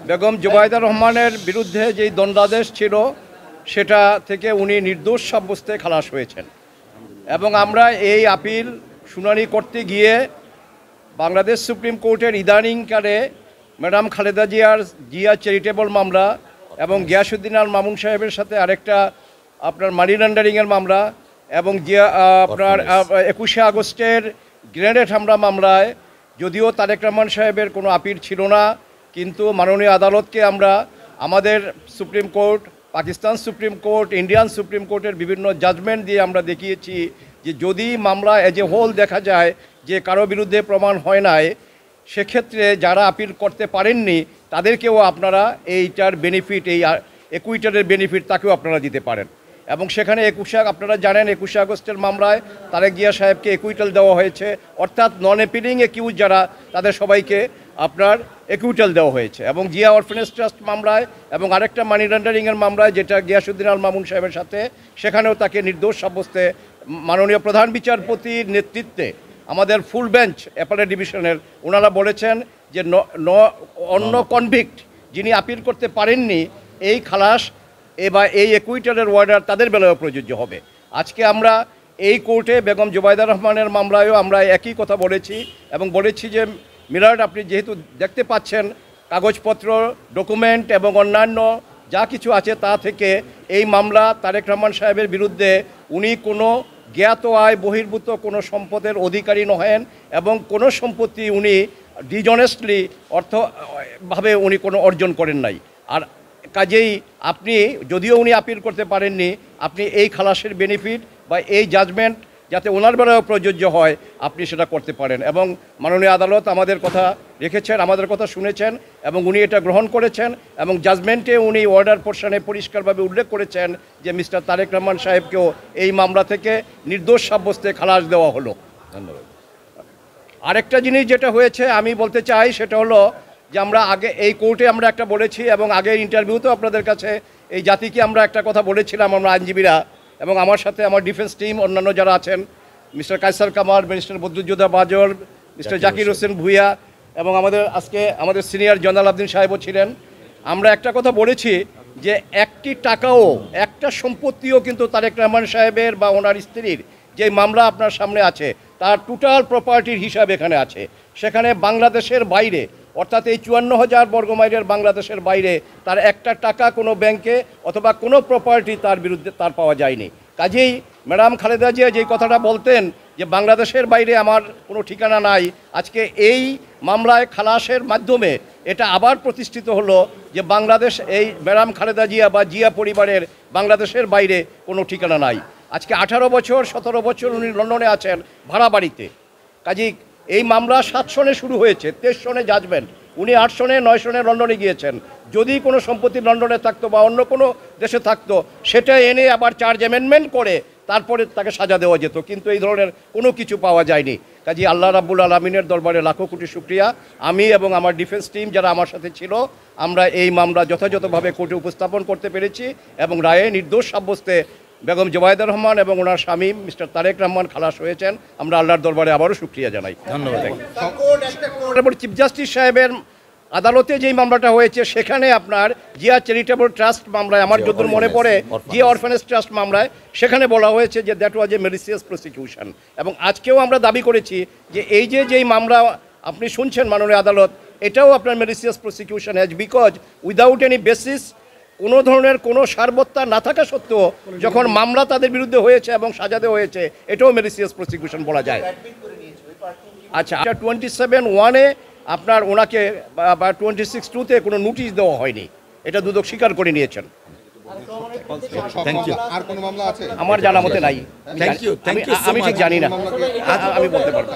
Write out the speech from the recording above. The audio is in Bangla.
বেগম জুবাইদা রহমানের বিরুদ্ধে যেই দণ্ডাদেশ ছিল সেটা থেকে উনি নির্দোষ সাব্যস্তে খালাস হয়েছেন এবং আমরা এই আপিল শুনানি করতে গিয়ে বাংলাদেশ সুপ্রিম কোর্টের ইদানিংকালে ম্যাডাম খালেদা জিয়া চ্যারিটেবল মামলা এবং গিয়াসউদ্দিন আল মামুন সাহেবের সাথে আরেকটা আপনার মানি লন্ডারিংয়ের মামলা এবং আপনার 21শে আগস্টের গ্রেনেড হামলা মামলায় যদিও তারেক রহমান সাহেবের কোনো আপিল ছিল না, কিন্তু মাননীয় আদালতকে আমরা আমাদের supreme court, Pakistan supreme court, Indian supreme কোর্টের বিভিন্ন জাজমেন্ট দিয়ে আমরা দেখিয়েছি যে যদি মামলা এজ এ হোল দেখা যায় যে কারো বিরুদ্ধে প্রমাণ হয় নাই, সেক্ষেত্রে যারা আপিল করতে পারেননি তাদেরকেও আপনারা এইটার বেনিফিট, এই একুইটারের বেনিফিট তাকেও আপনারা দিতে পারেন। এবং সেখানে আপনারা জানেন 21শে আগস্টের মামলায় তারেক জিয়া সাহেবকে একুইটাল দেওয়া হয়েছে, অর্থাৎ নন অ্যাপিলিং একিউজ যারা তাদের সবাইকে আপনার একুইটাল দেওয়া হয়েছে। এবং জিয়া অরফেনেজ ট্রাস্ট মামলায় এবং আরেকটা মানি লন্ডারিংয়ের মামলায় যেটা গিয়াসউদ্দিন আল মামুন সাহেবের সাথে, সেখানেও তাকে নির্দোষ সাব্যস্তে মাননীয় প্রধান বিচারপতির নেতৃত্বে আমাদের ফুল বেঞ্চ অ্যাপেলেট ডিভিশনের ওনারা বলেছেন যে অন্য কনভিক্ট যিনি আপিল করতে পারেননি এই খালাস বা এই একুইটালের ওয়ার্ডার তাদের বেলায়ও প্রযোজ্য হবে। আজকে আমরা এই কোর্টে বেগম জুবাইদা রহমানের মামলায়ও আমরা একই কথা বলেছি এবং বলেছি যে মিলার্ড, আপনি যেহেতু দেখতে পাচ্ছেন কাগজপত্র, ডকুমেন্ট এবং অন্যান্য যা কিছু আছে তা থেকে এই মামলা তারেক রহমান সাহেবের বিরুদ্ধে উনি কোনো জ্ঞাত আয় বহির্ভূত কোনো সম্পদের অধিকারী নহেন এবং কোনো সম্পত্তি উনি ডিজনেস্টলি অর্থভাবে উনি কোনো অর্জন করেন নাই। আর কাজেই আপনি যদিও উনি আপিল করতে পারেননি, আপনি এই খালাসের বেনিফিট বা এই জাজমেন্ট যাতে ওনার বেলায়ও প্রযোজ্য হয় আপনি সেটা করতে পারেন। এবং মাননীয় আদালত আমাদের কথা রেখেছেন, আমাদের কথা শুনেছেন এবং উনি এটা গ্রহণ করেছেন এবং জাজমেন্টে উনি অর্ডার পোর্শনে পরিষ্কারভাবে উল্লেখ করেছেন যে মিস্টার তারেক রহমান সাহেবকেও এই মামলা থেকে নির্দোষ সাব্যস্তে খালাস দেওয়া হলো। ধন্যবাদ। আরেকটা জিনিস যেটা হয়েছে আমি বলতে চাই সেটা হলো যে আমরা আগে এই কোর্টে আমরা একটা বলেছি এবং আগের ইন্টারভিউতেও আপনাদের কাছে এই জাতিকে আমরা একটা কথা বলেছিলাম, আমরা আইনজীবীরা এবং আমার সাথে আমার ডিফেন্স টিম অন্যান্য যারা আছেন, mister Kaiser Kamal, mister Badruzzoha Bazal, mister Zakir Hossain Bhuiyan এবং আমাদের সিনিয়র জয়নাল আবদিন সাহেবও ছিলেন। আমরা একটা কথা বলেছি যে একটি টাকাও, একটা সম্পত্তিও কিন্তু তারেক রহমান সাহেবের বা ওনার স্ত্রীর যে মামলা আপনার সামনে আছে তার টোটাল প্রপার্টির হিসাব এখানে আছে। সেখানে বাংলাদেশের বাইরে অর্থাৎ এই 54,000 বর্গমাইলের বাংলাদেশের বাইরে তার একটা টাকা কোনো ব্যাংকে অথবা কোনো প্রপার্টি তার বিরুদ্ধে তার পাওয়া যায়নি। কাজেই ম্যাডাম খালেদা জিয়া যেই কথাটা বলতেন যে বাংলাদেশের বাইরে আমার কোনো ঠিকানা নাই, আজকে এই মামলায় খালাসের মাধ্যমে এটা আবার প্রতিষ্ঠিত হলো যে বাংলাদেশ, এই ম্যাডাম খালেদা জিয়া বা জিয়া পরিবারের বাংলাদেশের বাইরে কোনো ঠিকানা নাই। আজকে 18 বছর 17 বছর উনি লন্ডনে আছেন ভাড়া বাড়িতে। কাজেই এই মামলা 7 সনে শুরু হয়েছে, 23 সনে জাজমেন্ট, উনি 8 সনে 9 সনে লন্ডনে গিয়েছেন। যদি কোনো সম্পত্তি লন্ডনে থাকতো বা অন্য কোনো দেশে থাকতো সেটা এনে আবার চার্জ অ্যামেন্ডমেন্ট করে তারপরে তাকে সাজা দেওয়া যেত, কিন্তু এই ধরনের কোনো কিছু পাওয়া যায়নি। কাজেই আল্লাহ রাব্বুল আলামিনের দরবারে লাখো কোটি শুকরিয়া, আমি এবং আমার ডিফেন্স টিম যারা আমার সাথে ছিল আমরা এই মামলা যথাযথভাবে কোর্টে উপস্থাপন করতে পেরেছি এবং রায়ে নির্দোষ সাব্যস্তে বেগম জুবাইদা রহমান এবং ওনার স্বামী মিস্টার তারেক রহমান খালাস হয়েছেন। আমরা আল্লাহর দরবারে আবারও শুকরিয়া জানাই। ধন্যবাদ। চিফ জাস্টিস সাহেবের আদালতে যেই মামলাটা হয়েছে সেখানে আপনার জিয়া চ্যারিটেবল ট্রাস্ট মামলায়, আমার যতদূর মনে পড়ে জিয়া অরফেনেজ ট্রাস্ট মামলায়, সেখানে বলা হয়েছে যে দ্যাট ওয়াজ এ মেলিসিয়াস প্রসিকিউশন। এবং আজকেও আমরা দাবি করেছি যে এই যেই মামলা আপনি শুনছেন মাননীয় আদালত, এটাও আপনার malicious prosecution has because without any basis, কোনো ধরনের কোনো সারবত্তা না থাকা সত্ত্বেও যখন মামলা তাদের বিরুদ্ধে হয়েছে এবং সাজা দেওয়া হয়েছে, এটাও মেলিসিয়াস প্রসিকিউশন বলা যায়। আচ্ছা, 27(1)-এ আপনার ওনাকে বা 26(2)-তে কোনো নোটিশ দেওয়া হয়নি, এটা দুদক স্বীকার করে নিয়েছেন। আমার জানা মতে নাই, আমি ঠিক জানি না, আমি বলতে পারবো।